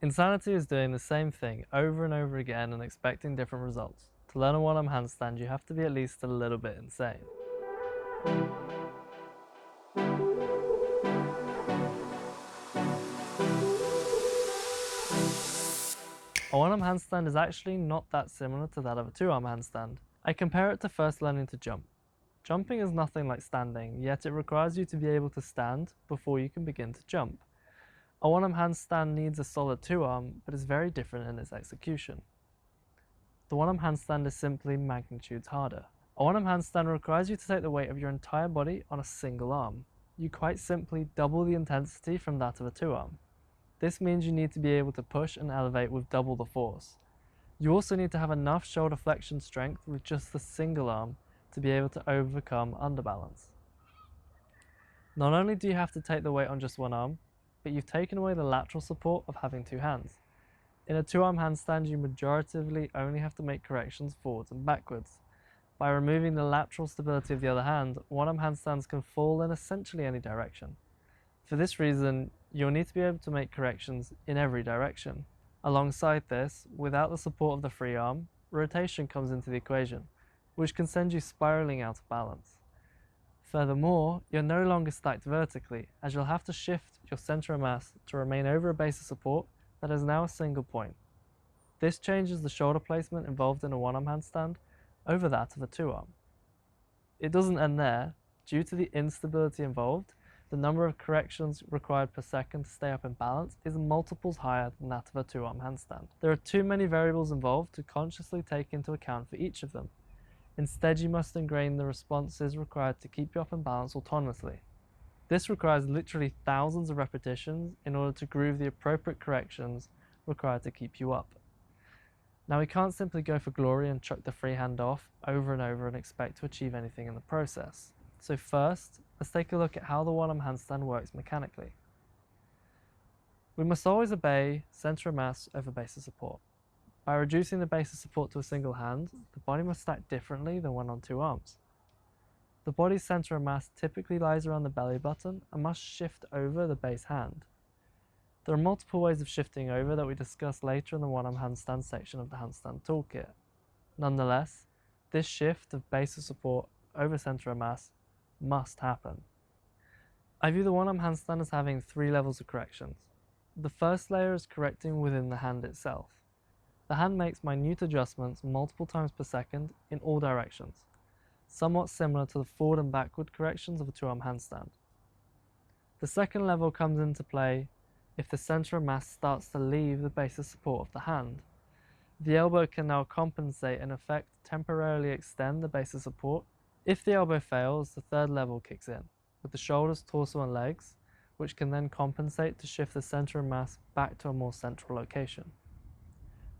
Insanity is doing the same thing over and over again and expecting different results. To learn a one-arm handstand, you have to be at least a little bit insane. A one-arm handstand is actually not that similar to that of a two-arm handstand. I compare it to first learning to jump. Jumping is nothing like standing, yet it requires you to be able to stand before you can begin to jump. A one-arm handstand needs a solid two-arm, but is very different in its execution. The one-arm handstand is simply magnitudes harder. A one-arm handstand requires you to take the weight of your entire body on a single arm. You quite simply double the intensity from that of a two-arm. This means you need to be able to push and elevate with double the force. You also need to have enough shoulder flexion strength with just the single arm to be able to overcome underbalance. Not only do you have to take the weight on just one arm, but you've taken away the lateral support of having two hands. In a two-arm handstand, you majoritively only have to make corrections forwards and backwards. By removing the lateral stability of the other hand, one-arm handstands can fall in essentially any direction. For this reason, you'll need to be able to make corrections in every direction. Alongside this, without the support of the free arm, rotation comes into the equation, which can send you spiraling out of balance. Furthermore, you're no longer stacked vertically, as you'll have to shift your center of mass to remain over a base of support that is now a single point. This changes the shoulder placement involved in a one-arm handstand over that of a two-arm. It doesn't end there. Due to the instability involved, the number of corrections required per second to stay up in balance is multiples higher than that of a two-arm handstand. There are too many variables involved to consciously take into account for each of them. Instead, you must ingrain the responses required to keep you up in balance autonomously. This requires literally thousands of repetitions in order to groove the appropriate corrections required to keep you up. Now, we can't simply go for glory and chuck the free hand off over and over and expect to achieve anything in the process. So first, let's take a look at how the one-arm handstand works mechanically. We must always obey center of mass over base of support. By reducing the base of support to a single hand, the body must stack differently than when on two arms. The body's center of mass typically lies around the belly button and must shift over the base hand. There are multiple ways of shifting over that we discuss later in the one-arm handstand section of the Handstand Toolkit. Nonetheless, this shift of base of support over center of mass must happen. I view the one-arm handstand as having three levels of corrections. The first layer is correcting within the hand itself. The hand makes minute adjustments multiple times per second in all directions, somewhat similar to the forward and backward corrections of a two-arm handstand. The second level comes into play if the center of mass starts to leave the base of support of the hand. The elbow can now compensate and in effect temporarily extend the base of support. If the elbow fails, the third level kicks in, with the shoulders, torso and legs, which can then compensate to shift the center of mass back to a more central location.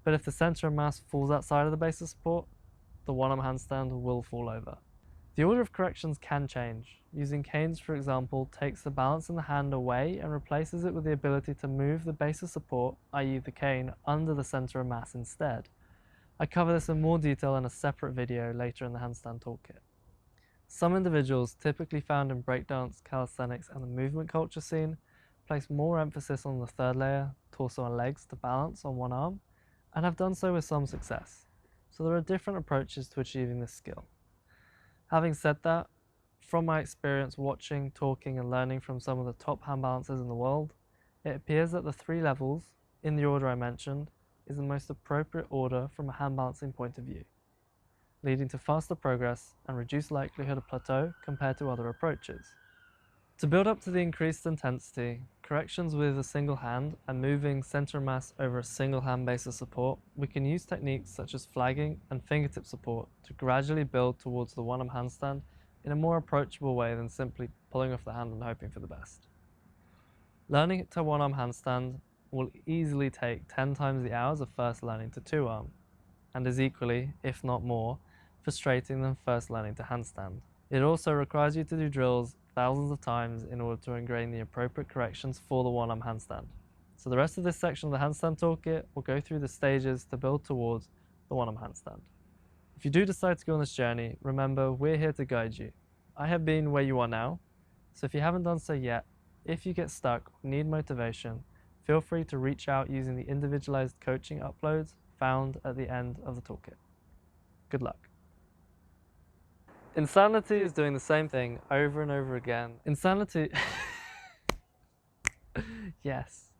But if the center of mass falls outside of the base of support, the one-arm handstand will fall over. The order of corrections can change. Using canes, for example, takes the balance in the hand away and replaces it with the ability to move the base of support, i.e. the cane, under the center of mass instead. I cover this in more detail in a separate video later in the Handstand Toolkit. Some individuals, typically found in breakdance, calisthenics and the movement culture scene, place more emphasis on the third layer, torso and legs, to balance on one arm, and have done so with some success. So there are different approaches to achieving this skill. Having said that, from my experience watching, talking and learning from some of the top hand balancers in the world, it appears that the three levels, in the order I mentioned, is the most appropriate order from a hand balancing point of view, leading to faster progress and reduced likelihood of plateau compared to other approaches. To build up to the increased intensity, corrections with a single hand and moving center of mass over a single hand base of support, we can use techniques such as flagging and fingertip support to gradually build towards the one-arm handstand in a more approachable way than simply pulling off the hand and hoping for the best. Learning to one-arm handstand will easily take 10 times the hours of first learning to two-arm, and is equally, if not more, frustrating than first learning to handstand. It also requires you to do drills thousands of times in order to ingrain the appropriate corrections for the one-arm handstand. So the rest of this section of the Handstand Toolkit will go through the stages to build towards the one-arm handstand. If you do decide to go on this journey, remember we're here to guide you. I have been where you are now, so if you haven't done so yet, if you get stuck or need motivation, Feel free to reach out using the individualized coaching uploads found at the end of the toolkit. Good luck. Insanity is doing the same thing over and over again. Insanity. Yes.